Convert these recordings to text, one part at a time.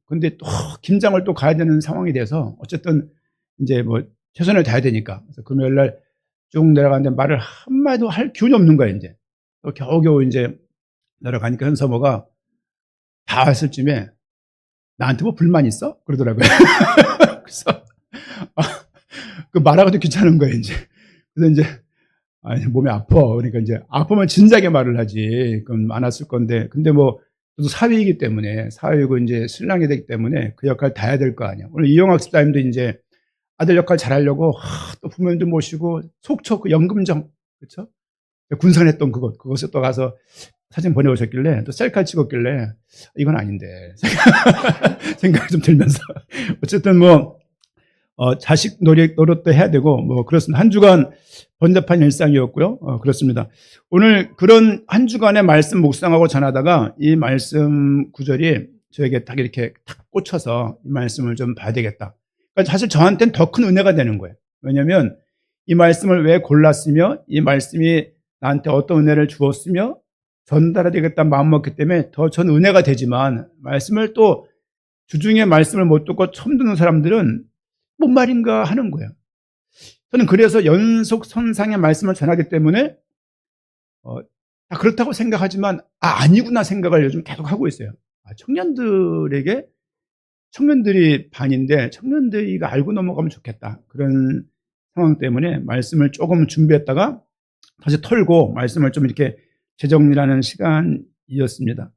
근데 또 김장을 또 가야 되는 상황이 돼서 어쨌든 이제 뭐 최선을 다해야 되니까. 그래서 금요일 날 쭉 내려가는데 말을 한마디도 할 기운이 없는 거예요, 이제. 또 겨우겨우 이제 내려가니까 현서모가 다 왔을 쯤에 나한테 뭐 불만 있어? 그러더라고요. 그래서 그 말하고도 귀찮은 거예요, 이제. 그래서 이제 아니, 몸이 아파. 그러니까 이제 아프면 진작에 말을 하지. 그럼 안 왔을 건데. 근데 뭐 저도 사위이기 때문에 사위고 이제 신랑이 되기 때문에 그 역할 다 해야 될 거 아니야. 오늘 이영학 집사님도 이제 아들 역할 잘하려고 또 부모님들 모시고 속초 그 연금정, 그렇죠? 군산했던 그것에 또 가서 사진 보내오셨길래 또 셀카 찍었길래 이건 아닌데 생각이 좀 들면서 어쨌든 뭐 자식 노릇도 해야 되고 뭐 그렇습니다. 한 주간 번잡한 일상이었고요. 그렇습니다. 오늘 그런 한 주간의 말씀 묵상하고 전하다가 이 말씀 구절이 저에게 딱 이렇게 탁 꽂혀서 이 말씀을 좀 봐야 되겠다. 그러니까 사실 저한테는 더 큰 은혜가 되는 거예요. 왜냐하면 이 말씀을 왜 골랐으며 이 말씀이 나한테 어떤 은혜를 주었으며 전달해야 되겠다는 마음 먹기 때문에 더 전 은혜가 되지만 말씀을 또 주중에 말씀을 못 듣고 처음 듣는 사람들은 뭔 말인가 하는 거예요. 저는 그래서 연속 선상의 말씀을 전하기 때문에 그렇다고 생각하지만 아니구나 생각을 요즘 계속 하고 있어요. 청년들이 반인데 청년들이 이거 알고 넘어가면 좋겠다. 그런 상황 때문에 말씀을 조금 준비했다가 다시 털고 말씀을 좀 이렇게 재정리하는 시간이었습니다.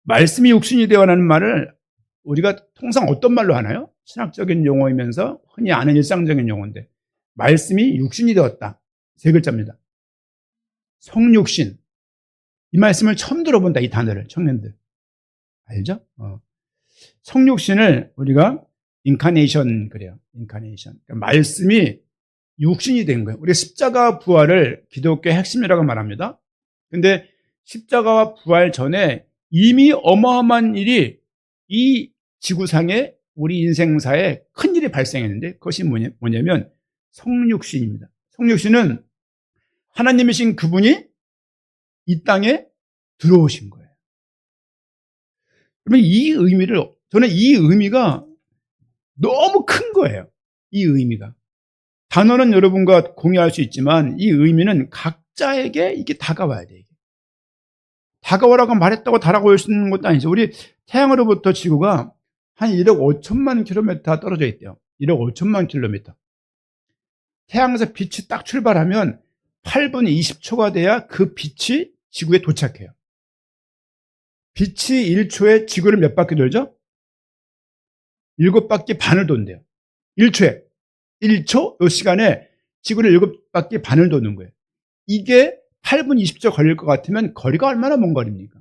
말씀이 육신이 되어라는 말을 우리가 통상 어떤 말로 하나요? 신학적인 용어이면서 흔히 아는 일상적인 용어인데 말씀이 육신이 되었다. 세 글자입니다. 성육신. 이 말씀을 처음 들어본다. 이 단어를 청년들. 알죠? 성육신을 우리가 인카네이션 그래요. 인카네이션. 그러니까 말씀이 육신이 된 거예요. 우리가 십자가 부활을 기독교의 핵심이라고 말합니다. 근데 십자가와 부활 전에 이미 어마어마한 일이 이 지구상에 우리 인생사에 큰 일이 발생했는데 그것이 뭐냐면 성육신입니다. 성육신은 하나님이신 그분이 이 땅에 들어오신 거예요. 그러면 저는 이 의미가 너무 큰 거예요. 이 의미가. 단어는 여러분과 공유할 수 있지만 이 의미는 각자에게 이게 다가와야 돼요. 다가오라고 말했다고 다가올 수 있는 것도 아니죠. 우리 태양으로부터 지구가 한 1억 5천만 킬로미터 떨어져 있대요. 1억 5천만 킬로미터. 태양에서 빛이 딱 출발하면 8분 20초가 돼야 그 빛이 지구에 도착해요. 빛이 1초에 지구를 몇 바퀴 돌죠? 7바퀴 반을 돈대요. 1초에. 1초 이 시간에 지구를 7바퀴 반을 도는 거예요. 이게 8분 20초 걸릴 것 같으면 거리가 얼마나 먼 거리입니까?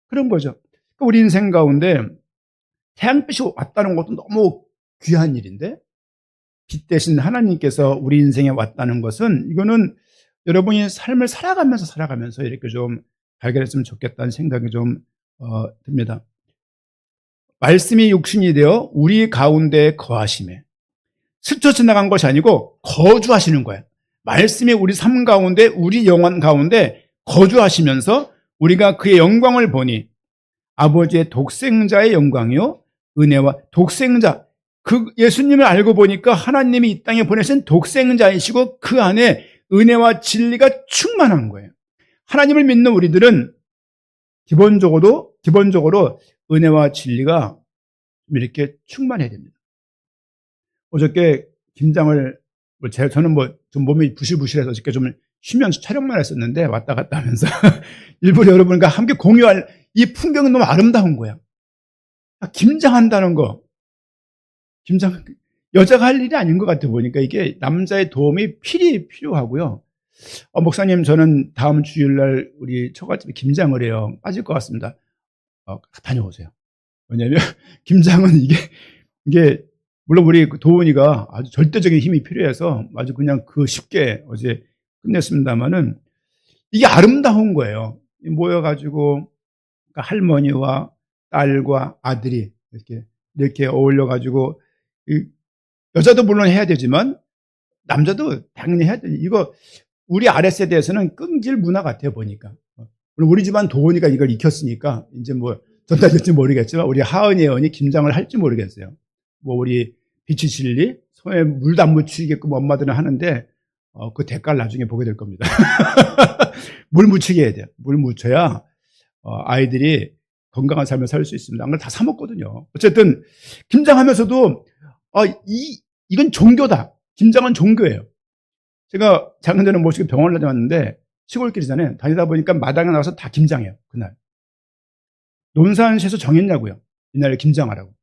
그런 거죠. 우리 인생 가운데 태양빛이 왔다는 것도 너무 귀한 일인데 빛 대신 하나님께서 우리 인생에 왔다는 것은 이거는 여러분이 삶을 살아가면서 이렇게 좀 발견했으면 좋겠다는 생각이 좀 듭니다. 말씀이 육신이 되어 우리 가운데 거하심에 스쳐 지나간 것이 아니고 거주하시는 거예요. 말씀이 우리 삶 가운데 우리 영혼 가운데 거주하시면서 우리가 그의 영광을 보니 아버지의 독생자의 영광이요 은혜와 독생자 그 예수님을 알고 보니까 하나님이 이 땅에 보내신 독생자이시고 그 안에 은혜와 진리가 충만한 거예요. 하나님을 믿는 우리들은 기본적으로 은혜와 진리가 이렇게 충만해야 됩니다. 어저께 김장을 저는 좀 몸이 부실부실해서 어저께 좀 쉬면서 촬영만 했었는데 왔다 갔다 하면서 일부러 여러분과 함께 공유할 이 풍경은 너무 아름다운 거야. 김장한다는 거 여자가 할 일이 아닌 것 같아 보니까 이게 남자의 도움이 필요하고요. 목사님 저는 다음 주일날 우리 처갓집에 김장을 해요. 빠질 것 같습니다. 다녀오세요. 왜냐하면 김장은 이게 물론 우리 도훈이가 아주 절대적인 힘이 필요해서 아주 그냥 쉽게 어제 끝냈습니다만은 이게 아름다운 거예요. 모여가지고 할머니와 딸과 아들이 이렇게 어울려가지고 여자도 물론 해야 되지만 남자도 당연히 해야 돼. 이거 우리 아랫세대에서는 끈질 문화 같아요 보니까. 우리 집안 도훈이가 이걸 익혔으니까 이제 뭐 전달될지 모르겠지만 우리 하은이 의원이 김장을 할지 모르겠어요. 뭐 우리 비치칠리 손에 물도 안 묻히게끔 엄마들은 하는데 그 대가를 나중에 보게 될 겁니다. 물 묻히게 해야 돼요. 물 묻혀야 아이들이 건강한 삶을 살 수 있습니다. 안 그러면 다 사 먹거든요. 어쨌든 김장하면서도 이건 종교다. 김장은 종교예요. 제가 작년 전에 모시고 병원을 다녔는데 시골길이잖아요. 다니다 보니까 마당에 나와서 다 김장해요. 그날. 논산시에서 정했냐고요. 이날 김장하라고.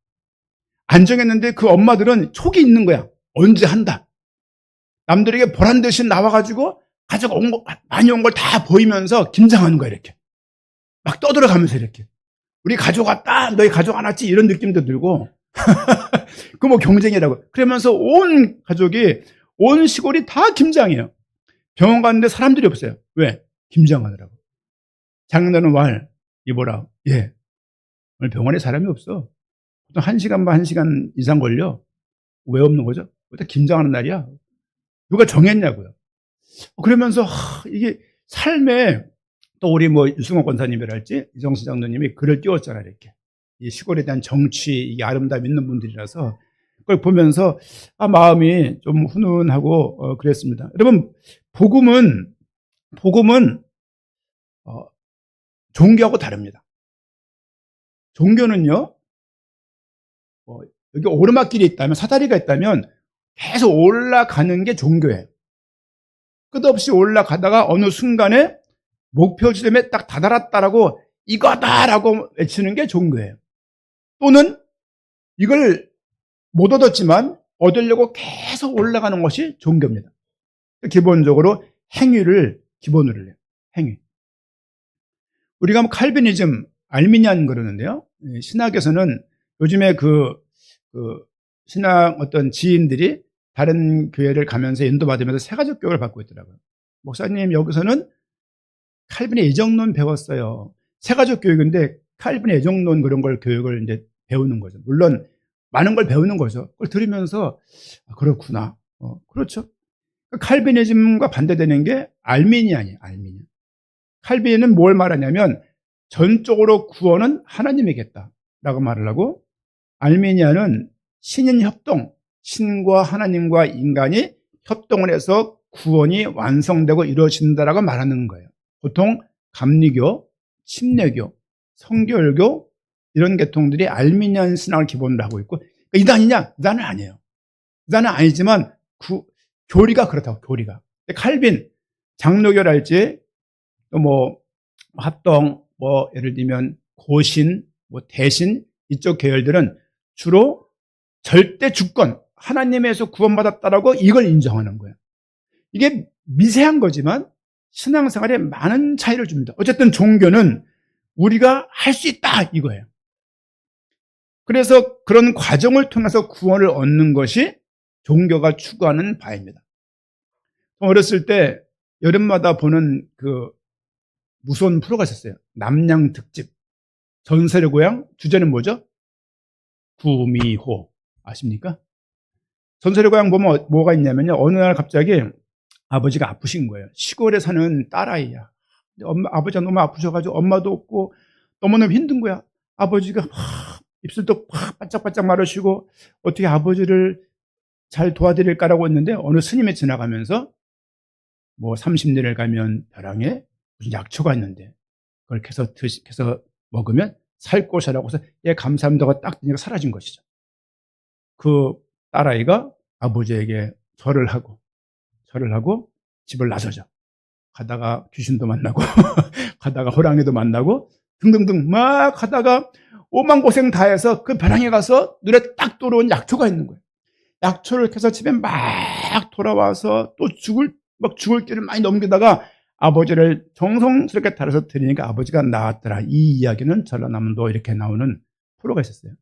안 정했는데 그 엄마들은 촉이 있는 거야. 언제 한다. 남들에게 보란 듯이 나와가지고 가족 많이 온 걸 다 보이면서 김장하는 거야, 이렇게. 막 떠들어가면서 이렇게. 우리 가족 왔다, 너희 가족 안 왔지? 이런 느낌도 들고. 그 뭐 경쟁이라고. 그러면서 온 가족이, 온 시골이 다 김장해요. 병원 갔는데 사람들이 없어요. 왜? 김장하느라고. 작년에는 왈, 이보라. 예. 오늘 병원에 사람이 없어. 보통 1시간 반, 1시간 이상 걸려. 왜 없는 거죠? 왜 김장하는 날이야? 누가 정했냐고요. 그러면서 이게 삶에 또 우리 뭐 유승호 권사님이랄지 이정수 장로님이 글을 띄웠잖아요. 이렇게 이 시골에 대한 정치, 이게 아름다움 있는 분들이라서 그걸 보면서 마음이 좀 훈훈하고 그랬습니다. 여러분, 복음은 종교하고 다릅니다. 종교는요, 여기 오르막길이 있다면, 사다리가 있다면 계속 올라가는 게 종교예요. 끝없이 올라가다가 어느 순간에 목표 지점에 딱 다다랐다라고 이거다라고 외치는 게 종교예요. 또는 이걸 못 얻었지만 얻으려고 계속 올라가는 것이 종교입니다. 기본적으로 행위를 기본으로 해요. 행위. 우리가 뭐 칼빈이즘, 알미니안 그러는데요. 신학에서는 요즘에 그 신학 어떤 지인들이 다른 교회를 가면서 인도받으면서 세가족 교육을 받고 있더라고요. 목사님, 여기서는 칼빈의 이정론 배웠어요. 세가족 교육인데 칼빈의 이정론 그런 걸 교육을 이제 배우는 거죠. 물론 많은 걸 배우는 거죠. 그걸 들으면서 그렇구나. 그렇죠. 칼빈이즘과 반대되는 게 알미니안이에요. 알미니안. 칼빈은 뭘 말하냐면 전적으로 구원은 하나님이겠다라고 말을 하고, 알미니안은 신인 협동, 신과 하나님과 인간이 협동을 해서 구원이 완성되고 이루어진다라고 말하는 거예요. 보통 감리교, 침례교, 성결교 이런 계통들이 알미니안 신학을 기본으로 하고 있고, 이단이냐? 이단은 아니에요. 이단은 아니지만 교리가 그렇다고. 교리가. 칼빈, 장로교랄지 뭐 합동, 뭐 예를 들면 고신, 뭐 대신 이쪽 계열들은 주로 절대 주권, 하나님에서 구원받았다라고 이걸 인정하는 거예요. 이게 미세한 거지만 신앙생활에 많은 차이를 줍니다. 어쨌든 종교는 우리가 할 수 있다 이거예요. 그래서 그런 과정을 통해서 구원을 얻는 것이 종교가 추구하는 바입니다. 어렸을 때 여름마다 보는 그 무서운 프로가 있었어요. 남양 특집. 전설의 고향, 주제는 뭐죠? 구미호. 아십니까? 전설의 고향 보면 뭐가 있냐면요. 어느 날 갑자기 아버지가 아프신 거예요. 시골에 사는 딸아이야. 아버지가 너무 아프셔가지고 엄마도 없고 너무너무 힘든 거야. 아버지가 입술도 바짝바짝 마르시고 어떻게 아버지를 잘 도와드릴까라고 했는데 어느 스님이 지나가면서 뭐 30리를 가면 벼랑에 무슨 약초가 있는데 그걸 캐서 먹으면 살 것이라고 해서 예 감사합니다가 딱 드니까 사라진 것이죠. 그 딸아이가 아버지에게 절을 하고 집을 나서죠. 가다가 귀신도 만나고 가다가 호랑이도 만나고 등등등 막 하다가 오만고생 다 해서 그 벼랑에 가서 눈에 딱 들어온 약초가 있는 거예요. 약초를 캐서 집에 막 돌아와서 또 죽을 길을 많이 넘기다가 아버지를 정성스럽게 다뤄서 드리니까 아버지가 나았더라. 이 이야기는 전라남도 이렇게 나오는 프로가 있었어요.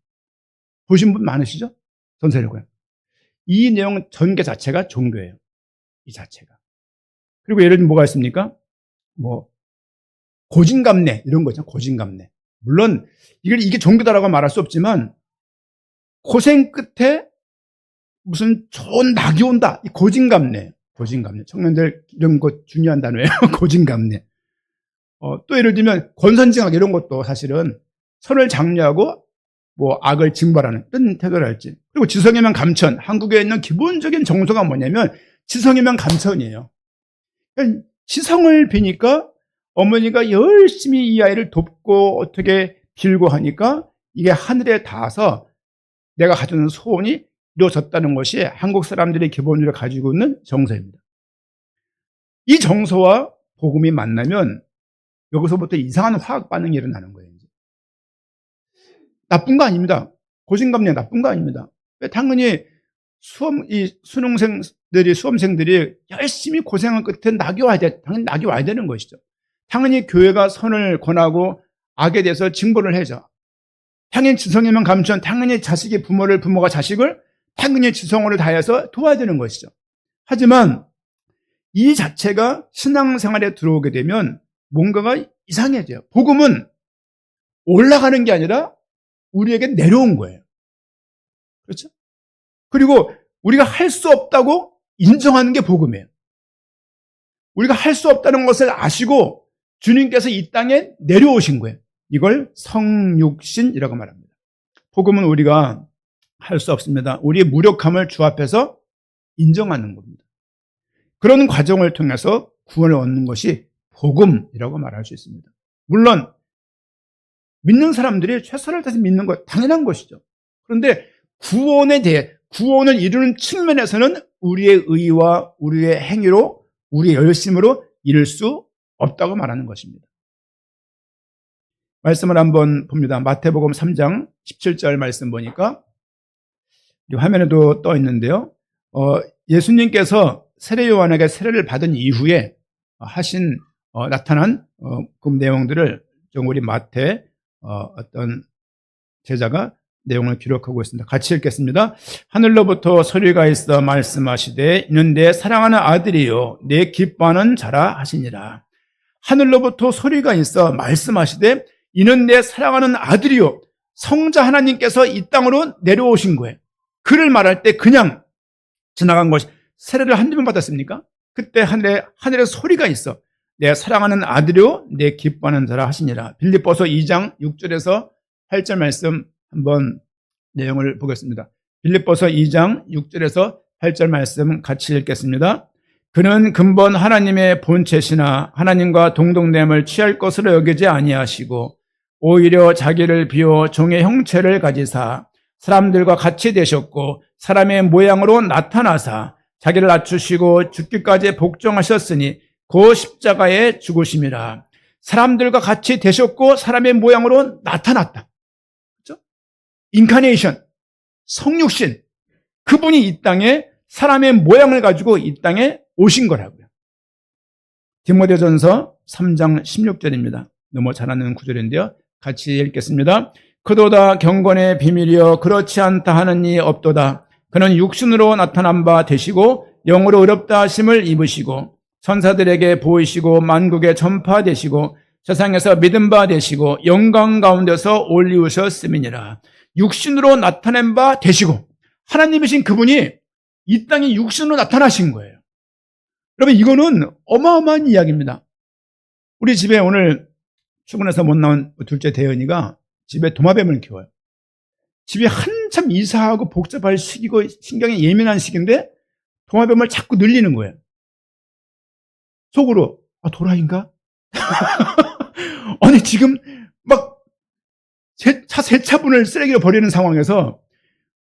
보신 분 많으시죠? 전설의 고향. 이 내용 전개 자체가 종교예요. 이 자체가. 그리고 예를 들면 뭐가 있습니까? 뭐 고진감래 이런 거죠. 고진감래. 물론 이게 종교다라고 말할 수 없지만 고생 끝에 무슨 좋은 낙이 온다. 이 고진감래. 청년들 이런 거 중요한 단어예요. 고진감래. 또 예를 들면 권선징악 이런 것도 사실은 선을 장려하고 뭐 악을 징벌하는 이런 태도를 할지. 그리고 지성이면 감천. 한국에 있는 기본적인 정서가 뭐냐면 지성이면 감천이에요. 그러니까 지성을 비니까 어머니가 열심히 이 아이를 돕고 어떻게 빌고 하니까 이게 하늘에 닿아서 내가 가지는 소원이 이루어졌다는 것이 한국 사람들이 기본적으로 가지고 있는 정서입니다. 이 정서와 복음이 만나면 여기서부터 이상한 화학 반응이 일어나는 거예요. 나쁜 거 아닙니다. 고진감래 나쁜 거 아닙니다. 당연히 수험생들이 열심히 고생한 끝에 낙이 와야 돼. 당연히 낙이 와야 되는 것이죠. 당연히 교회가 선을 권하고 악에 대해서 징벌을 해줘. 당연히 지성이면 감천, 당연히 부모가 자식을 당연히 지성으로 다해서 도와야 되는 것이죠. 하지만 이 자체가 신앙생활에 들어오게 되면 뭔가가 이상해져요. 복음은 올라가는 게 아니라 우리에게 내려온 거예요. 그렇죠? 그리고 우리가 할 수 없다고 인정하는 게 복음이에요. 우리가 할 수 없다는 것을 아시고 주님께서 이 땅에 내려오신 거예요. 이걸 성육신이라고 말합니다. 복음은 우리가 할 수 없습니다. 우리의 무력함을 주 앞에서 인정하는 겁니다. 그런 과정을 통해서 구원을 얻는 것이 복음이라고 말할 수 있습니다. 물론 믿는 사람들이 최선을 다해서 믿는 것 당연한 것이죠. 그런데 구원을 이루는 측면에서는 우리의 의와 우리의 행위로, 우리의 열심으로 이룰 수 없다고 말하는 것입니다. 말씀을 한번 봅니다. 마태복음 3장 17절 말씀 보니까 화면에도 떠 있는데요. 예수님께서 세례 요한에게 세례를 받은 이후에 나타난 그 내용들을 좀 우리 마태 어떤 제자가 내용을 기록하고 있습니다. 같이 읽겠습니다. 하늘로부터 소리가 있어 말씀하시되 이는 내 사랑하는 아들이요 내 기뻐하는 자라 하시니라. 하늘로부터 소리가 있어 말씀하시되 이는 내 사랑하는 아들이요. 성자 하나님께서 이 땅으로 내려오신 거예요. 그를 말할 때 그냥 지나간 것이, 세례를 한두 번 받았습니까? 그때 하늘에 소리가 있어 내 사랑하는 아들이요 내 기뻐하는 자라 하시니라. 빌립보서 2장 6절에서 8절 말씀 한번 내용을 보겠습니다. 빌립보서 2장 6절에서 8절 말씀 같이 읽겠습니다. 그는 근본 하나님의 본체시나 하나님과 동등됨을 취할 것으로 여기지 아니하시고 오히려 자기를 비워 종의 형체를 가지사 사람들과 같이 되셨고 사람의 모양으로 나타나사 자기를 낮추시고 죽기까지 복종하셨으니 그 십자가에 죽으심이라. 사람들과 같이 되셨고 사람의 모양으로 나타났다. 그렇죠? 인카네이션, 성육신, 그분이 이 땅에 사람의 모양을 가지고 이 땅에 오신 거라고요. 디모데전서 3장 16절입니다. 너무 잘 아는 구절인데요. 같이 읽겠습니다. 그도다 경건의 비밀이여 그렇지 않다 하는 이 없도다. 그는 육신으로 나타난 바 되시고 영으로 의롭다 하심을 입으시고 선사들에게 보이시고 만국에 전파되시고 세상에서 믿음 바 되시고 영광 가운데서 올리우셨음이니라. 육신으로 나타낸 바 되시고 하나님이신 그분이 이 땅에 육신으로 나타나신 거예요. 여러분 이거는 어마어마한 이야기입니다. 우리 집에 오늘 출근해서 못 나온 둘째 대현이가 집에 도마뱀을 키워요. 집이 한참 이사하고 복잡할 시기고 신경이 예민한 시기인데 도마뱀을 자꾸 늘리는 거예요. 속으로 도라인가? 아니 지금 막 차 세차분을 쓰레기로 버리는 상황에서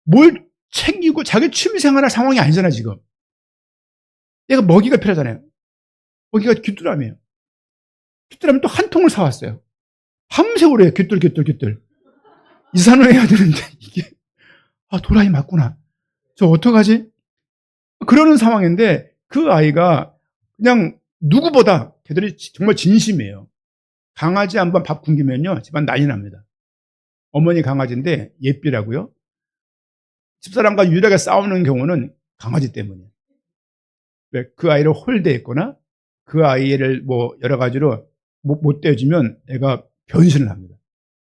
뭘 챙기고 자기 취미생활할 상황이 아니잖아 지금. 얘가 먹이가 필요하잖아요. 먹이가 귀뚜라미예요. 귀뚜라미 또 한 통을 사왔어요. 밤새 오래요. 귀뚤. 이사는 해야 되는데 이게 도라이 맞구나. 저 어떡하지? 그러는 상황인데 그 아이가 그냥 누구보다 걔들이 정말 진심이에요. 강아지 한번 밥 굶기면요 집안 난리 납니다. 어머니 강아지인데 예삐라고요. 집사람과 유일하게 싸우는 경우는 강아지 때문이에요. 왜? 그 아이를 홀대했거나 그 아이를 뭐 여러 가지로 못 떼어주면 애가 변신을 합니다.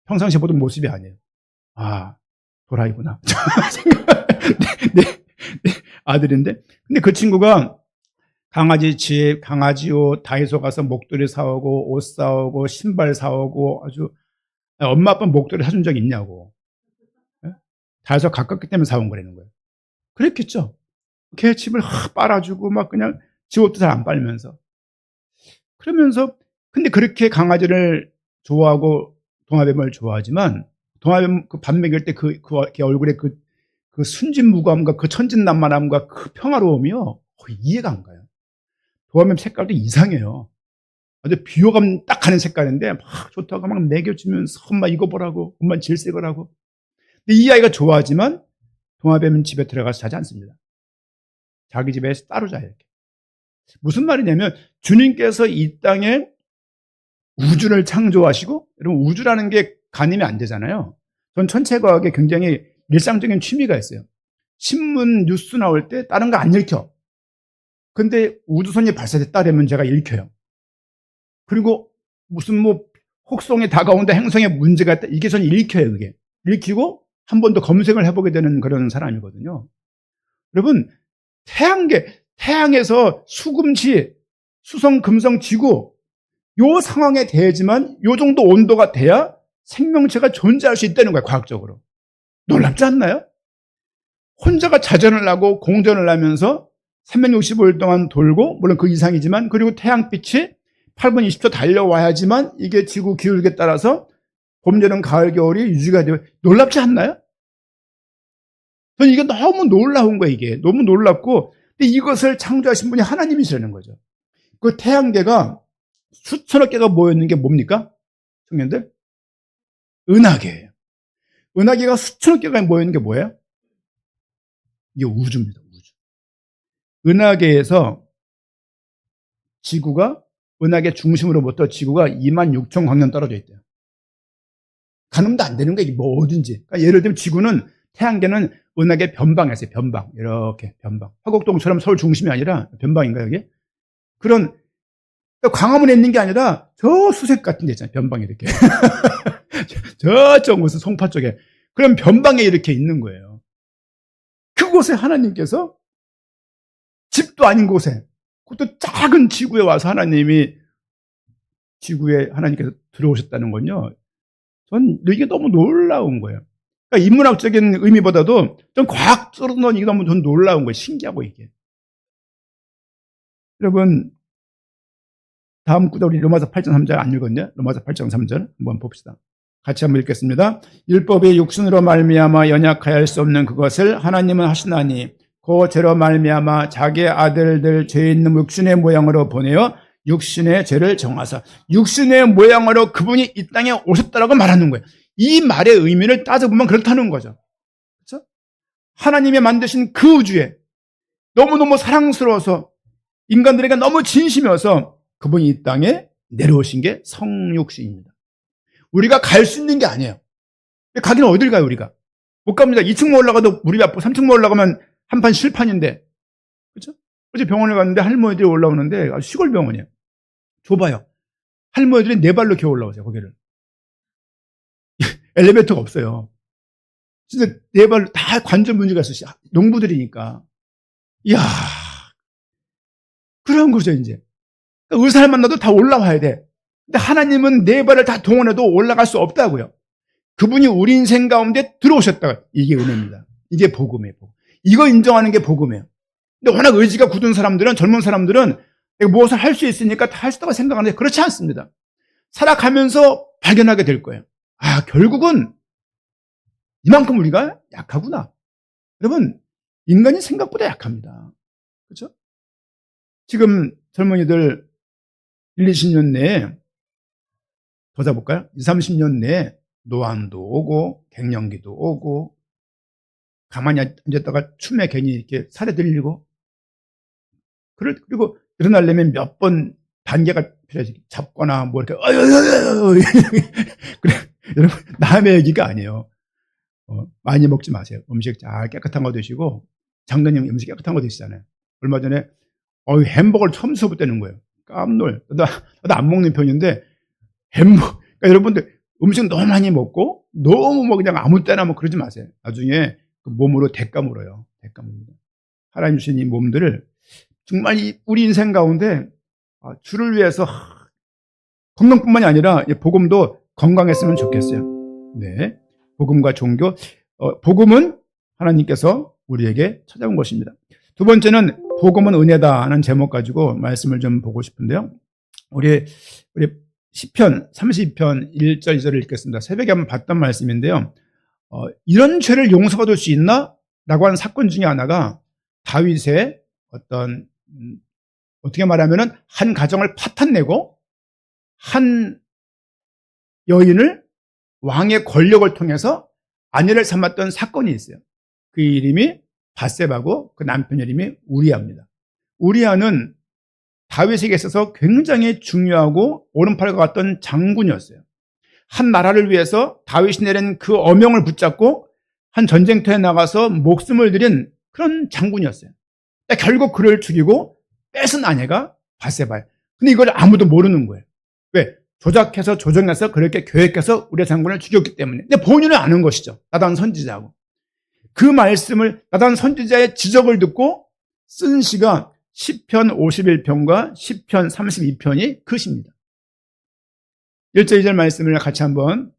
평상시에 보던 모습이 아니에요. 도라이구나. 내 아들인데. 근데 그 친구가 강아지 집, 강아지 옷, 다이소 가서 목도리 사오고, 옷 사오고, 신발 사오고, 아주 엄마 아빠 목도리 사준 적 있냐고. 다해서 가깝기 때문에 사온 거라는 거예요. 그랬겠죠. 걔 집을 빨아주고 막 그냥 지 옷도 잘 안 빨면서. 그러면서 근데 그렇게 강아지를 좋아하고 동화뱀을 좋아하지만 동화뱀 그 밥 먹일 때 그 얼굴에 그 순진무구함과 그 천진난만함과 그 평화로움이요. 거의 이해가 안 가요. 동화뱀 색깔도 이상해요. 아주 비호감 딱 하는 색깔인데 막 좋다고 막 먹여주면서 엄마 이거 보라고 엄마 질색을 하고. 근데 이 아이가 좋아하지만 동화뱀은 집에 들어가서 자지 않습니다. 자기 집에서 따로 자요. 이렇게. 무슨 말이냐면 주님께서 이 땅에 우주를 창조하시고, 여러분 우주라는 게 가늠이 안 되잖아요. 전 천체과학에 굉장히 일상적인 취미가 있어요. 신문 뉴스 나올 때 다른 거 안 읽혀. 근데 우주선이 발사됐다 그러면 제가 읽혀요. 그리고 무슨 뭐 혹성이 다가온다, 행성에 문제가 있다, 이게 전 읽혀요. 그게 읽히고 한 번 더 검색을 해보게 되는 그런 사람이거든요. 여러분 태양에서 수금치, 수성, 금성, 지구 요 상황에 대해지만 요 정도 온도가 돼야 생명체가 존재할 수 있다는 거예요. 과학적으로. 놀랍지 않나요? 혼자가 자전을 하고 공전을 하면서 365일 동안 돌고, 물론 그 이상이지만, 그리고 태양빛이 8분 20초 달려와야지만 이게 지구 기울기에 따라서 봄, 여름, 가을, 겨울이 유지가 되고, 놀랍지 않나요? 저는 이게 너무 놀라운 거예요. 이게 너무 놀랍고, 근데 이것을 창조하신 분이 하나님이시라는 거죠. 그 태양계가 수천억 개가 모여있는 게 뭡니까? 청년들? 은하계예요. 은하계가 수천억 개가 모여있는 게 뭐예요? 이게 우주입니다. 우주. 은하계에서 지구가, 은하계 중심으로부터 지구가 26,000 광년 떨어져 있대요. 가늠도 안 되는 거예요. 이게 뭐든지. 그러니까 예를 들면 지구는, 태양계는 은하계 변방에 있어요. 변방. 이렇게 변방. 화곡동처럼 서울 중심이 아니라 변방인가요, 여기? 그런, 광화문에 있는 게 아니라 저 수색 같은 데 있잖아요. 변방에 이렇게. 저쪽 무슨 송파 쪽에. 그런 변방에 이렇게 있는 거예요. 그곳에 하나님께서, 집도 아닌 곳에, 그것도 작은 지구에 와서 하나님이, 지구에 하나님께서 들어오셨다는 건요, 전 이게 너무 놀라운 거예요. 그러니까 인문학적인 의미보다도 좀 과학적으로는 이게 너무 전 놀라운 거예요. 신기하고 이게. 여러분, 다음 구절 우리 로마서 8장 3절 안 읽었냐? 로마서 8장 3절 한번 봅시다. 같이 한번 읽겠습니다. 율법이 육신으로 말미암아 연약하여 할 수 없는 그것을 하나님은 하시나니 그 죄로 말미암아 자기의 아들들 죄 있는 육신의 모양으로 보내어 육신의 죄를 정하사, 육신의 모양으로 그분이 이 땅에 오셨다라고 말하는 거예요. 이 말의 의미를 따져보면 그렇다는 거죠. 그렇죠? 하나님이 만드신 그 우주에 너무너무 사랑스러워서 인간들에게 너무 진심이어서 그분이 이 땅에 내려오신 게 성육신입니다. 우리가 갈 수 있는 게 아니에요. 가기는 어딜 가요, 우리가? 못 갑니다. 2층만 올라가도 무릎이 아프고 3층만 올라가면 한판 실판인데. 그렇죠? 어제 병원에 갔는데 할머니들이 올라오는데, 시골 병원이에요. 좁아요. 할머니들이 네 발로 겨우 올라오세요, 거기를. 엘리베이터가 없어요. 진짜 네 발로 다 관절 문제가 있어요. 농부들이니까. 이야, 그런 거죠, 이제. 그러니까 의사를 만나도 다 올라와야 돼. 근데 하나님은 네 발을 다 동원해도 올라갈 수 없다고요. 그분이 우리 인생 가운데 들어오셨다가, 이게 은혜입니다. 이게 복음이에요. 이거 인정하는 게 복음이에요. 근데 워낙 의지가 굳은 사람들은, 젊은 사람들은 무엇을 할 수 있으니까 다 할 수 있다고 생각하는데 그렇지 않습니다. 살아가면서 발견하게 될 거예요. 아, 결국은 이만큼 우리가 약하구나. 여러분, 인간이 생각보다 약합니다. 그렇죠? 지금 젊은이들 1, 20년 내에 더 잡을까요? 20, 30년 내에 노안도 오고 갱년기도 오고 가만히 앉았다가 춤에 괜히 이렇게 살에 들리고, 그리고 일어나려면 몇 번 단계가 필요하지. 잡거나 뭐 이렇게 그래, 여러분 남의 얘기가 아니에요. 많이 먹지 마세요. 음식 잘 깨끗한 거 드시고, 장로님 음식 깨끗한 거 드시잖아요. 얼마 전에 햄버거를 처음 써보다는 거예요. 깜놀. 나도 안 먹는 편인데 햄버거. 그러니까 여러분들 음식 너무 많이 먹고 너무 뭐 그냥 아무 때나 뭐 그러지 마세요. 나중에 그 몸으로 대가 물어요. 대가 묻니다. 하나님 주신 이 몸들을 정말 우리 인생 가운데 주를 위해서 건강뿐만이 아니라 복음도 건강했으면 좋겠어요. 네. 복음과 종교. 복음은 하나님께서 우리에게 찾아온 것입니다. 두 번째는 복음은 은혜다는 제목 가지고 말씀을 좀 보고 싶은데요. 우리 시편 32편 1절 2절을 읽겠습니다. 새벽에 한번 봤던 말씀인데요. 이런 죄를 용서받을 수 있나? 라고 하는 사건 중에 하나가 다윗의 어떤 어떻게 말하면은 한 가정을 파탄내고 한 여인을 왕의 권력을 통해서 아내를 삼았던 사건이 있어요. 그 이름이 밧세바고 그 남편 이름이 우리아입니다. 우리아는 다윗에게 있어서 굉장히 중요하고 오른팔과 같던 장군이었어요. 한 나라를 위해서 다윗이 내린 그 어명을 붙잡고 한 전쟁터에 나가서 목숨을 들인 그런 장군이었어요. 결국 그를 죽이고 뺏은 아내가 밧세바예요. 근데 이걸 아무도 모르는 거예요. 왜? 조작해서 조정해서 그렇게 계획해서 우리 장군을 죽였기 때문에. 근데 본인은 아는 것이죠. 나단 선지자하고. 그 말씀을 나단 선지자의 지적을 듣고 쓴 시가 시편 51편과 시편 32편이 그 시입니다. 1절 2절 말씀을 같이 한번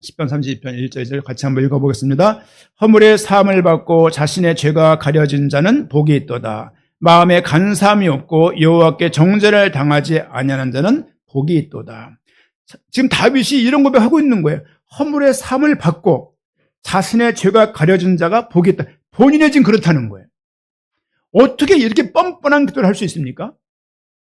시편 32편 1절 2절 같이 한번 읽어보겠습니다. 허물의 사함을 받고 자신의 죄가 가려진 자는 복이 있도다. 마음에 간사함이 없고 여호와께 정죄를 당하지 아니하는 자는 복이 있도다. 지금 다윗이 이런 고백하고 있는 거예요. 허물의 사함을 받고 자신의 죄가 가려진 자가 복이 있다. 본인이 지금 그렇다는 거예요. 어떻게 이렇게 뻔뻔한 기도를 할 수 있습니까?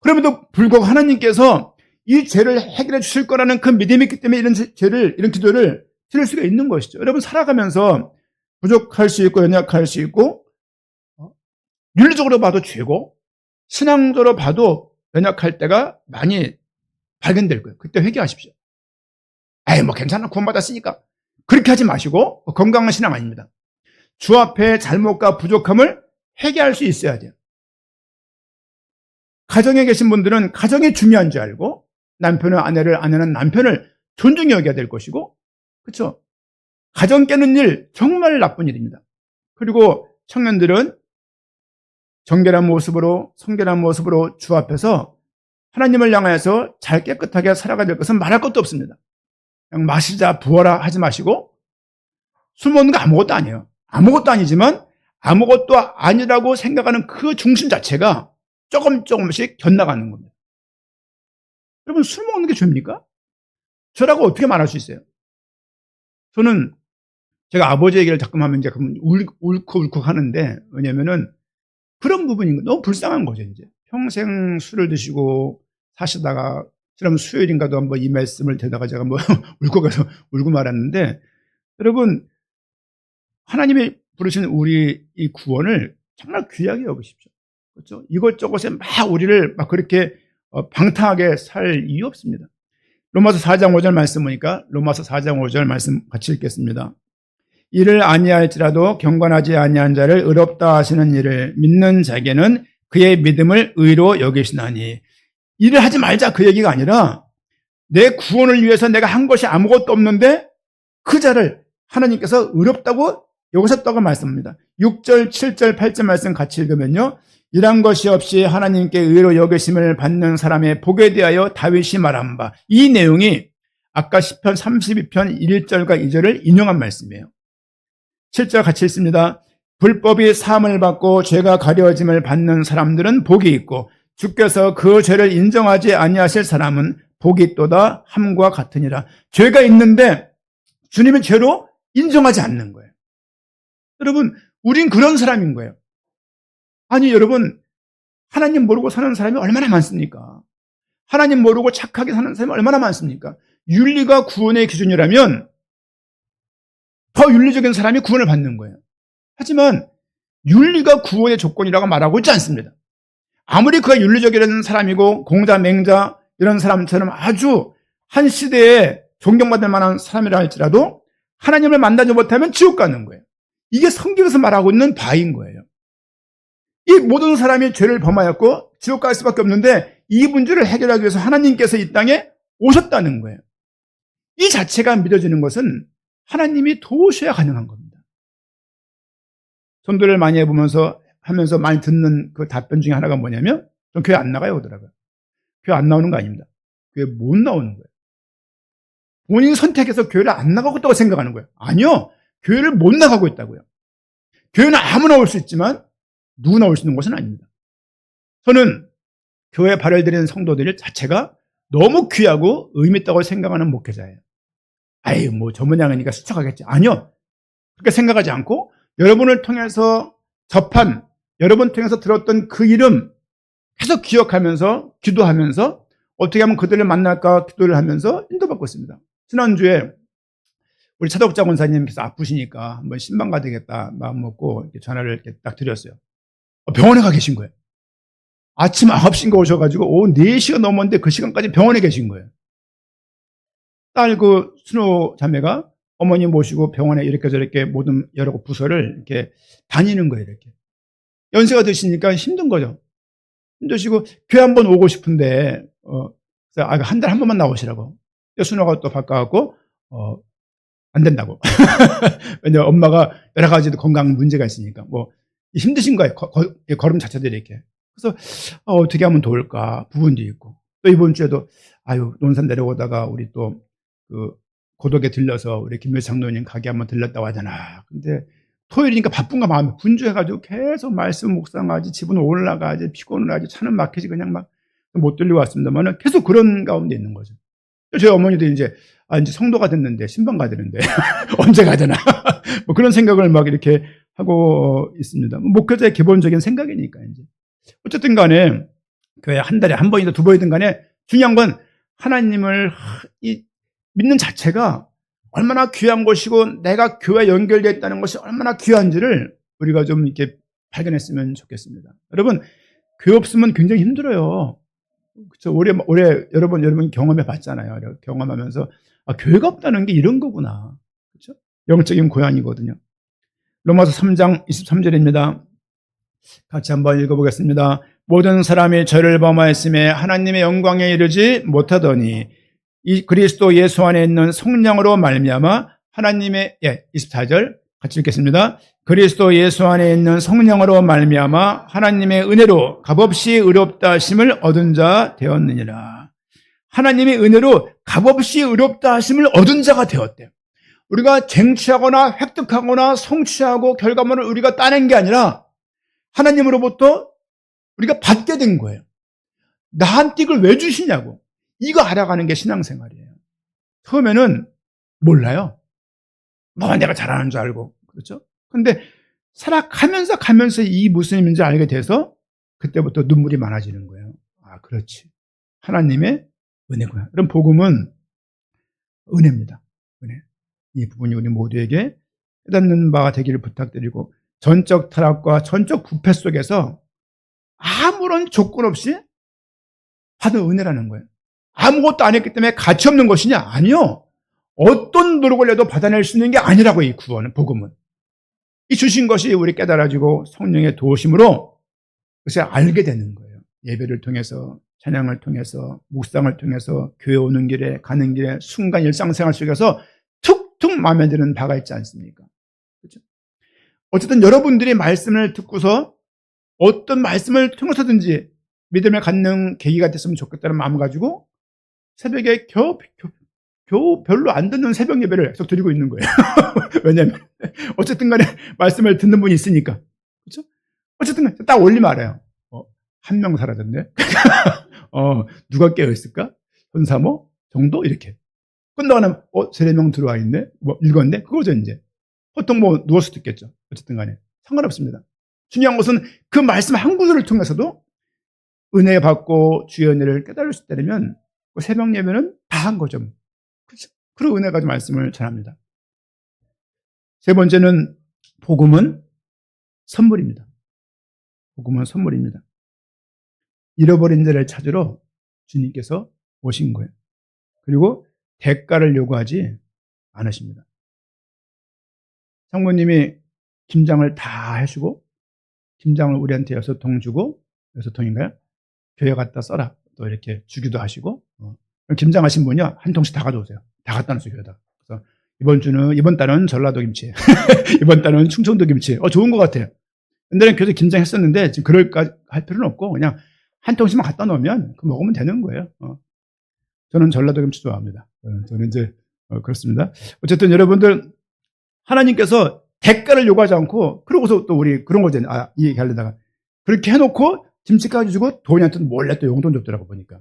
그럼에도 불구하고 하나님께서 이 죄를 해결해 주실 거라는 그 믿음이 있기 때문에 이런 기도를 드릴 수가 있는 것이죠. 여러분, 살아가면서 부족할 수 있고 연약할 수 있고 윤리적으로 봐도 죄고 신앙적으로 봐도 연약할 때가 많이 발견될 거예요. 그때 회개하십시오. 뭐 괜찮아, 구원받았으니까. 그렇게 하지 마시고 건강한 신앙 아닙니다. 주 앞에 잘못과 부족함을 회개할 수 있어야 돼요. 가정에 계신 분들은 가정이 중요한 줄 알고 남편은 아내를, 아내는 남편을 존중히 여겨야 될 것이고, 그렇죠? 가정 깨는 일 정말 나쁜 일입니다. 그리고 청년들은 정결한 모습으로, 성결한 모습으로 주 앞에서 하나님을 향해서 잘 깨끗하게 살아가야 될 것은 말할 것도 없습니다. 그냥 마시자 부어라 하지 마시고, 술 먹는 거 아무것도 아니에요. 아무것도 아니지만 아무것도 아니라고 생각하는 그 중심 자체가 조금씩 견나가는 겁니다. 여러분, 술 먹는 게 죄입니까? 죄라고 어떻게 말할 수 있어요? 저는 제가 아버지 얘기를 가끔 하면 이제 울컥울컥 하는데, 왜냐면은 그런 부분인 거 너무 불쌍한 거죠. 이제 평생 술을 드시고 사시다가, 그럼 수요일인가도 한번 이 말씀을 듣다가 제가 뭐 울컥해서 울고 말았는데, 여러분, 하나님이 부르신 우리 이 구원을 정말 귀하게 여기십시오. 그렇죠? 이것저것에 막 우리를 막 그렇게 방탕하게 살 이유 없습니다. 로마서 4장 5절 말씀 보니까 로마서 4장 5절 말씀 같이 읽겠습니다. 이를 아니할지라도 경건하지 아니한 자를 의롭다 하시는 이를 믿는 자에게는 그의 믿음을 의로 여기시나니. 일을 하지 말자 그 얘기가 아니라 내 구원을 위해서 내가 한 것이 아무것도 없는데 그 자를 하나님께서 의롭다고 여기셨다고 말씀합니다. 6절, 7절, 8절 말씀 같이 읽으면요, 이런 것이 없이 하나님께 의로 여기심을 받는 사람의 복에 대하여 다윗이 말한 바, 이 내용이 아까 시편 32편 1절과 2절을 인용한 말씀이에요. 7절 같이 읽습니다. 불법이 사함을 받고 죄가 가려짐을 받는 사람들은 복이 있고 주께서 그 죄를 인정하지 아니하실 사람은 복이 있도다 함과 같으니라. 죄가 있는데 주님은 죄로 인정하지 않는 거예요. 여러분, 우린 그런 사람인 거예요. 아니, 여러분, 하나님 모르고 사는 사람이 얼마나 많습니까? 하나님 모르고 착하게 사는 사람이 얼마나 많습니까? 윤리가 구원의 기준이라면 더 윤리적인 사람이 구원을 받는 거예요. 하지만 윤리가 구원의 조건이라고 말하고 있지 않습니다. 아무리 그가 윤리적이라는 사람이고 공자, 맹자 이런 사람처럼 아주 한 시대에 존경받을 만한 사람이라 할지라도 하나님을 만나지 못하면 지옥 가는 거예요. 이게 성경에서 말하고 있는 바인 거예요. 이 모든 사람이 죄를 범하였고 지옥 갈 수밖에 없는데 이 문제를 해결하기 위해서 하나님께서 이 땅에 오셨다는 거예요. 이 자체가 믿어지는 것은 하나님이 도우셔야 가능한 겁니다. 전도를 많이 해보면서 하면서 많이 듣는 그 답변 중에 하나가 뭐냐면, 전 교회 안 나가요 그러더라고요. 교회 안 나오는 거 아닙니다. 교회 못 나오는 거예요. 본인이 선택해서 교회를 안 나가고 있다고 생각하는 거예요. 아니요. 교회를 못 나가고 있다고요. 교회는 아무나 올 수 있지만 누구나 올 수 있는 곳은 아닙니다. 저는 교회에 발을 들이는 성도들 자체가 너무 귀하고 의미 있다고 생각하는 목회자예요. 아이, 뭐 저 모양이니까 스쳐가겠지. 아니요. 그렇게 생각하지 않고 여러분을 통해서 접한, 여러분 통해서 들었던 그 이름 계속 기억하면서 기도하면서 어떻게 하면 그들을 만날까 기도를 하면서 인도받고 있습니다. 지난주에 우리 차덕자 권사님께서 아프시니까 한번 신방 가야 되겠다 마음 먹고 이렇게 전화를 이렇게 딱 드렸어요. 병원에 가 계신 거예요. 아침 9시인가 오셔가지고 오후 4시가 넘었는데 그 시간까지 병원에 계신 거예요. 딸 그 순호 자매가 어머니 모시고 병원에 이렇게 저렇게 모든 여러 부서를 이렇게 다니는 거예요. 이렇게 연세가 드시니까 힘든 거죠. 힘드시고 교회 한번 오고 싶은데 한 달에 한 번만 나오시라고. 순호가 또 바꿔갖고 안 된다고. 왜냐면 엄마가 여러 가지 건강 문제가 있으니까 뭐 힘드신 거예요. 걸음 자체도 이렇게. 그래서 어떻게 하면 도울까 부분도 있고, 또 이번 주에도 논산 내려오다가 우리 또 그 고덕에 들려서 우리 김묘 장로님 가게 한번 들렸다고 하잖아. 근데 토요일이니까 바쁜가 마음이 분주해가지고 계속 말씀 묵상하지, 집은 올라가지, 피곤을 하지, 차는 막히지, 그냥 막 못 들리고 왔습니다만 계속 그런 가운데 있는 거죠. 저희 어머니도 이제 성도가 됐는데 신방 가야 되는데 언제 가잖아. 뭐 그런 생각을 막 이렇게 하고 있습니다. 목회자의 기본적인 생각이니까 이제. 어쨌든 간에 교회 한 달에 한 번이든 두 번이든 간에 중요한 건 하나님을 믿는 자체가 얼마나 귀한 것이고 내가 교회에 연결되어 있다는 것이 얼마나 귀한지를 우리가 좀 이렇게 발견했으면 좋겠습니다. 여러분, 교회 없으면 굉장히 힘들어요. 그렇죠? 올해 여러분 경험해 봤잖아요. 경험하면서 교회가 없다는 게 이런 거구나. 그렇죠? 영적인 고향이거든요. 로마서 3장 23절입니다. 같이 한번 읽어보겠습니다. 모든 사람이 저를 범하였음에 하나님의 영광에 이르지 못하더니 이 그리스도 예수 안에 있는 성령으로 말미암아 하나님의 24절 같이 읽겠습니다. 그리스도 예수 안에 있는 성령으로 말미암아 하나님의 은혜로 값없이 의롭다 하심을 얻은 자 되었느니라. 하나님의 은혜로 값없이 의롭다 하심을 얻은 자가 되었대요. 우리가 쟁취하거나 획득하거나 성취하고 결과물을 우리가 따낸 게 아니라 하나님으로부터 우리가 받게 된 거예요. 나한테 이걸 왜 주시냐고. 이거 알아가는 게 신앙생활이에요. 처음에는 몰라요. 내가 잘하는 줄 알고. 그렇죠? 근데 가면서 이 무슨 의미인지 알게 돼서 그때부터 눈물이 많아지는 거예요. 그렇지. 하나님의 은혜구나. 그럼 복음은 은혜입니다. 은혜. 이 부분이 우리 모두에게 깨닫는 바가 되기를 부탁드리고, 전적 타락과 전적 부패 속에서 아무런 조건 없이 받은 은혜라는 거예요. 아무것도 안 했기 때문에 가치 없는 것이냐? 아니요. 어떤 노력을 해도 받아낼 수 있는 게 아니라고, 이 구원은, 복음은. 이 주신 것이 우리 깨달아지고 성령의 도우심으로 그것을 알게 되는 거예요. 예배를 통해서, 찬양을 통해서, 묵상을 통해서, 교회 오는 길에, 가는 길에, 순간 일상생활 속에서 툭툭 마음에 드는 바가 있지 않습니까? 그렇죠? 어쨌든 여러분들이 말씀을 듣고서 어떤 말씀을 통해서든지 믿음을 갖는 계기가 됐으면 좋겠다는 마음을 가지고 새벽에 겨우 별로 안 듣는 새벽 예배를 계속 드리고 있는 거예요. 왜냐하면 어쨌든 간에 말씀을 듣는 분이 있으니까. 그렇죠? 어쨌든 딱 올리면 알아요. 한 명 사라졌네. 누가 깨어있을까? 현사모 정도? 이렇게. 끝나고 나면 3-4명 들어와 있네. 읽었네. 그거죠 이제. 보통 누워서 듣겠죠. 어쨌든 간에 상관없습니다. 중요한 것은 그 말씀 한 구절을 통해서도 은혜 받고 주의 은혜를 깨달을 수 있다면 그 새벽 예배는 다 한 거죠. 그렇죠? 그런 은혜 가지고 말씀을 전합니다. 세 번째는 복음은 선물입니다. 복음은 선물입니다. 잃어버린 자를 찾으러 주님께서 오신 거예요. 그리고 대가를 요구하지 않으십니다. 장모님이 김장을 다 해주고, 김장을 우리한테 6통 주고, 6통인가요? 교회 갖다 써라. 또 이렇게 주기도 하시고, 김장하신 분이요, 한 통씩 다 가져오세요. 다 갖다 놨어요, 교회에다. 그래서 이번 달은 전라도 김치, 이번 달은 충청도 김치. 좋은 것 같아요. 옛날에 교회에서 김장했었는데, 지금 그럴까 할 필요는 없고, 그냥 한 통씩만 갖다 놓으면 그 먹으면 되는 거예요. 저는 전라도 김치 좋아합니다. 저는 이제 그렇습니다. 어쨌든 여러분들, 하나님께서 대가를 요구하지 않고, 그러고서 또 우리 그런 거잖아요. 이 얘기 하려다가. 그렇게 해놓고 김치까지 주고 돈한테 몰래 또 용돈 줬더라고 보니까.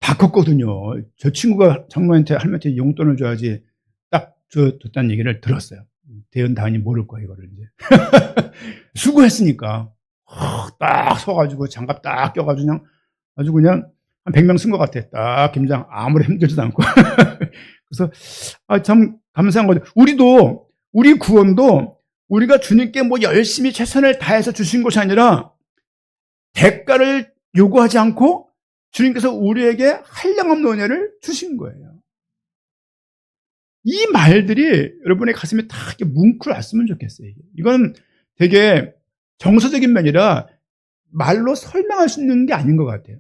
다 컸거든요. 저 친구가 장모한테, 할머니한테 용돈을 줘야지 딱 줬다는 얘기를 들었어요. 대연 당연히 모를 거야, 이거를 이제. 수고했으니까. 딱 서가지고 장갑 딱 껴가지고 그냥 아주 그냥 한 100명 쓴 것 같아. 딱 김장 아무리 힘들지도 않고. 그래서 참 감사한 거죠. 우리 구원도 우리가 주님께 뭐 열심히 최선을 다해서 주신 것이 아니라 대가를 요구하지 않고 주님께서 우리에게 한량없는 은혜를 주신 거예요. 이 말들이 여러분의 가슴에 다 이렇게 뭉클했으면 좋겠어요. 이건 되게 정서적인 면이라 말로 설명할 수 있는 게 아닌 것 같아요.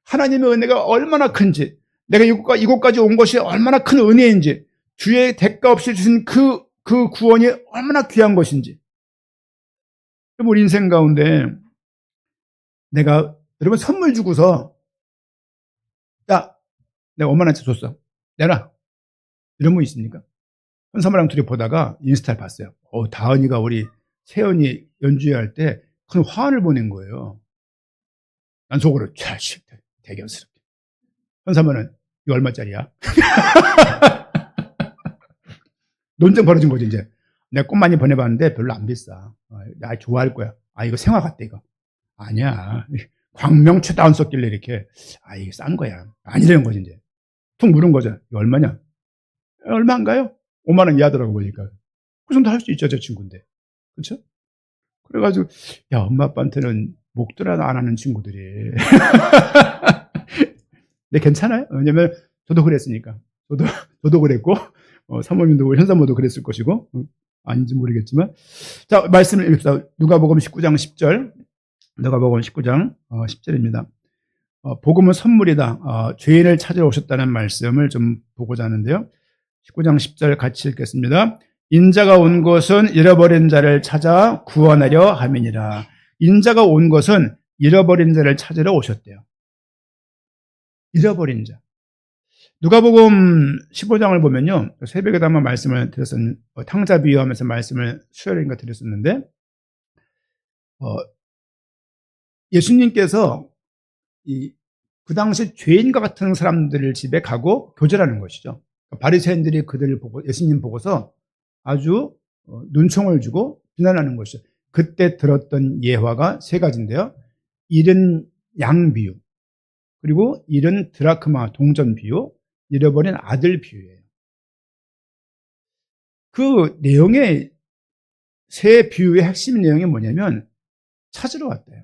하나님의 은혜가 얼마나 큰지, 내가 이곳까지 온 것이 얼마나 큰 은혜인지, 주의 대가 없이 주신 그 구원이 얼마나 귀한 것인지. 우리 인생 가운데 내가 여러분 선물 주고서, 야, 내가 엄마한테 줬어. 내놔. 이런 분 있습니까? 현사모랑 둘이 보다가 인스타를 봤어요. 다은이가 우리 세연이 연주회 때 큰 화환을 보낸 거예요. 난 속으로 대견스럽게. 현사모는 이거 얼마짜리야? 논쟁 벌어진 거죠, 이제. 내가 꽃 많이 보내봤는데 별로 안 비싸. 나 좋아할 거야. 이거 생화 같다, 이거. 아니야. 광명최 다운 썼길래 이렇게. 이게 싼 거야. 아니라는 거지, 이제. 툭 물은 거죠. 이거 얼마냐? 얼마인가요? 5만 원 이하더라고 보니까. 그 정도 할 수 있죠, 저 친구인데. 그렇죠? 그래가지고 야, 엄마 아빠한테는 목도라도 안 하는 친구들이. 네, 괜찮아요. 왜냐면 저도 그랬으니까. 저도 그랬고, 사모님도, 현사모도 그랬을 것이고, 아닌지 모르겠지만. 자, 말씀을 읽읍시다. 누가복음 19장 10절. 누가복음 19장 10절입니다. 복음은 선물이다. 죄인을 찾으러 오셨다는 말씀을 좀 보고자 하는데요. 19장 10절 같이 읽겠습니다. 인자가 온 것은 잃어버린 자를 찾아 구원하려 함이니라. 인자가 온 것은 잃어버린 자를 찾으러 오셨대요. 잃어버린 자. 누가복음 15장을 보면요, 새벽에도 한번 말씀을 드렸었는데, 탕자 비유하면서 말씀을 수요일인가 드렸었는데, 예수님께서 그 당시 죄인과 같은 사람들을 집에 가고 교제하는 것이죠. 바리새인들이 그들을 보고, 예수님 보고서 아주 눈총을 주고 비난하는 것이죠. 그때 들었던 예화가 세 가지인데요. 잃은 양 비유, 그리고 잃은 드라크마 동전 비유, 잃어버린 아들 비유예요. 그 내용의 세 비유의 핵심 내용이 뭐냐면 찾으러 왔대요.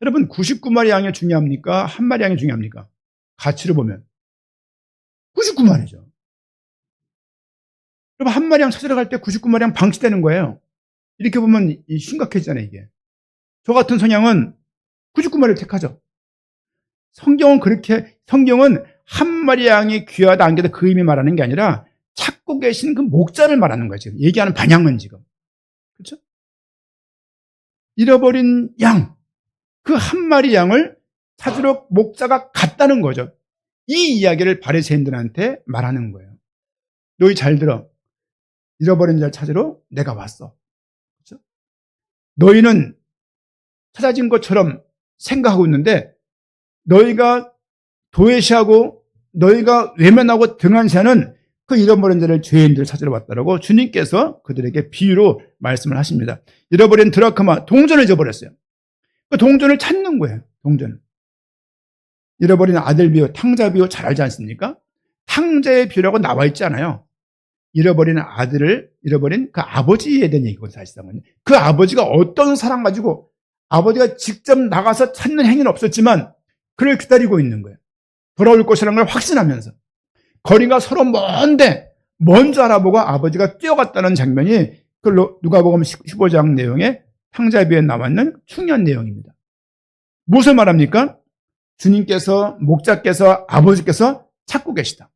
여러분, 99마리 양이 중요합니까? 한 마리 양이 중요합니까? 가치로 보면 99마리죠. 여러분, 한 마리 양 찾으러 갈 때 99마리 양 방치되는 거예요. 이렇게 보면 심각해지잖아요, 이게. 저 같은 성향은 99마리를 택하죠. 성경은 한 마리 양이 귀하다 안 귀하다 그 의미 말하는 게 아니라 찾고 계신 그 목자를 말하는 거예요, 지금. 얘기하는 방향은 지금. 그렇죠? 잃어버린 양, 그 한 마리 양을 찾으러 목자가 갔다는 거죠. 이 이야기를 바리새인들한테 말하는 거예요. 너희 잘 들어. 잃어버린 자를 찾으러 내가 왔어. 그렇죠? 너희는 찾아진 것처럼 생각하고 있는데 너희가 도외시하고 너희가 외면하고 등한시하는 그 잃어버린 자를 죄인들 찾으러 왔다라고 주님께서 그들에게 비유로 말씀을 하십니다. 잃어버린 드라크마, 동전을 잊어버렸어요. 그 동전을 찾는 거예요. 동전. 잃어버린 아들 비유, 탕자 비유 잘 알지 않습니까? 탕자의 비유라고 나와 있지 않아요. 잃어버린 아들을 잃어버린 그 아버지에 대한 얘기거든요, 사실상은. 그 아버지가 어떤 사랑 가지고 아버지가 직접 나가서 찾는 행위는 없었지만 그를 기다리고 있는 거예요. 돌아올 것이라는 걸 확신하면서. 거리가 서로 먼데 먼저 알아보고 아버지가 뛰어갔다는 장면이 그 누가복음 15장 내용의 탕자비에 나왔는 중요한 내용입니다. 무엇을 말합니까? 주님께서, 목자께서, 아버지께서 찾고 계시다.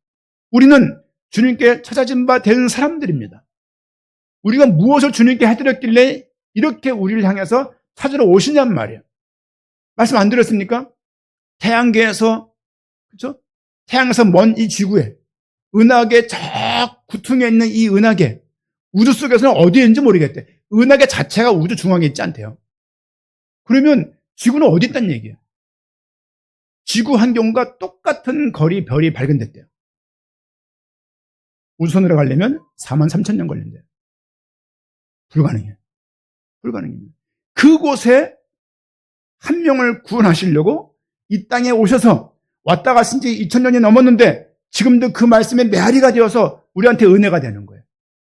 우리는 주님께 찾아진 바 된 사람들입니다. 우리가 무엇을 주님께 해드렸길래 이렇게 우리를 향해서 찾으러 오시냔 말이에요. 말씀 안 드렸습니까? 태양계에서, 그렇죠? 태양에서 먼 이 지구에 은하계 저 구퉁에 있는 이 은하계, 우주 속에서는 어디에 있는지 모르겠대. 은하계 자체가 우주 중앙에 있지 않대요. 그러면 지구는 어디 있다는 얘기예요? 지구 환경과 똑같은 거리 별이 발견됐대요. 우주선으로 가려면 43,000년 걸린대요. 불가능해요. 불가능합니다. 그곳에 한 명을 구원하시려고 이 땅에 오셔서 왔다 가신 지 2000년이 넘었는데 지금도 그 말씀에 메아리가 되어서 우리한테 은혜가 되는 거예요.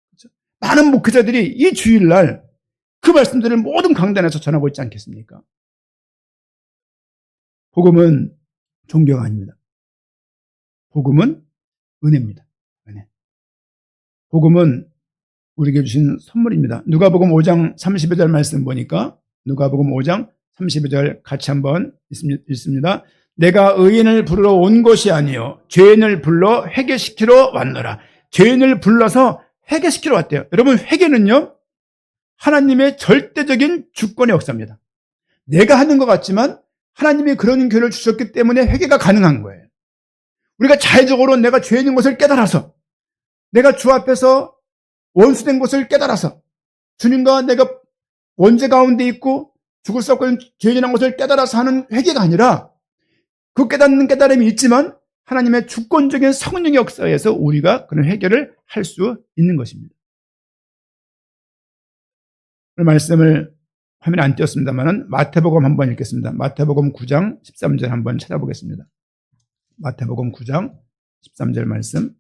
그렇죠? 많은 목회자들이 이 주일날 그 말씀들을 모든 강단에서 전하고 있지 않겠습니까? 복음은 종교가 아닙니다. 복음은 은혜입니다. 은혜. 복음은 우리에게 주신 선물입니다. 누가복음 5장 32절 말씀 보니까 누가복음 5장 32절 같이 한번 읽습니다. 내가 의인을 부르러 온 것이 아니요 죄인을 불러 회개시키러 왔노라. 죄인을 불러서 회개시키러 왔대요. 여러분, 회개는요 하나님의 절대적인 주권의 역사입니다. 내가 하는 것 같지만 하나님이 그런 기회를 주셨기 때문에 회개가 가능한 거예요. 우리가 자의적으로 내가 죄인인 것을 깨달아서, 내가 주 앞에서 원수된 것을 깨달아서, 주님과 내가 원죄 가운데 있고 죽을 수 없는 죄인이라는 것을 깨달아서 하는 회개가 아니라, 그 깨닫는 깨달음이 있지만 하나님의 주권적인 성령의 역사에서 우리가 그런 회개를 할 수 있는 것입니다. 그 말씀을 화면에 안 띄었습니다만 마태복음 한번 읽겠습니다. 마태복음 9장 13절 한번 찾아보겠습니다. 마태복음 9장 13절 말씀.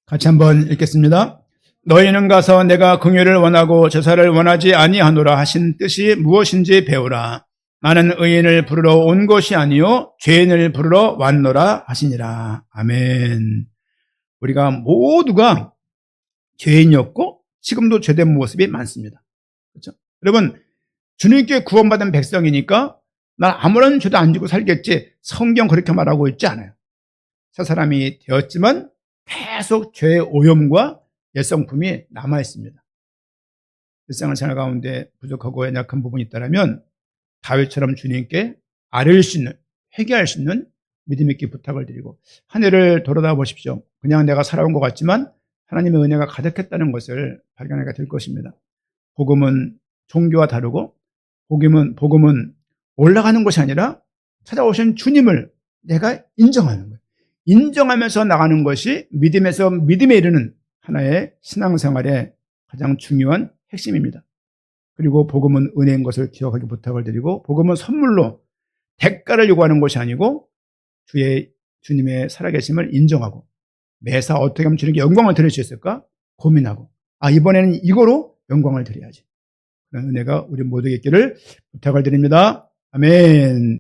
같이 한번 읽겠습니다. 너희는 가서 내가 긍휼을 원하고 제사를 원하지 아니하노라 하신 뜻이 무엇인지 배우라. 나는 의인을 부르러 온 것이 아니요 죄인을 부르러 왔노라 하시니라. 아멘. 우리가 모두가 죄인이었고 지금도 죄된 모습이 많습니다. 그렇죠? 여러분, 주님께 구원받은 백성이니까 난 아무런 죄도 안 지고 살겠지, 성경 그렇게 말하고 있지 않아요. 새 사람이 되었지만 계속 죄의 오염과 옛성품이 남아 있습니다. 일상을 생활 가운데 부족하고 연약한 부분이 있다면 다윗처럼 주님께 아뢰일 수 있는, 회개할 수 있는 믿음 있게 부탁을 드리고 한 해를 돌아다 보십시오. 그냥 내가 살아온 것 같지만 하나님의 은혜가 가득했다는 것을 발견하게 될 것입니다. 복음은 종교와 다르고 복음은 올라가는 것이 아니라 찾아오신 주님을 내가 인정하는 거예요. 인정하면서 나가는 것이 믿음에서 믿음에 이르는 하나의 신앙생활의 가장 중요한 핵심입니다. 그리고 복음은 은혜인 것을 기억하기 부탁을 드리고, 복음은 선물로 대가를 요구하는 것이 아니고 주님의 살아계심을 인정하고 매사 어떻게 하면 주님께 영광을 드릴 수 있을까 고민하고, 이번에는 이거로 영광을 드려야지. 그런 은혜가 우리 모두에게 있기를 부탁을 드립니다. 아멘.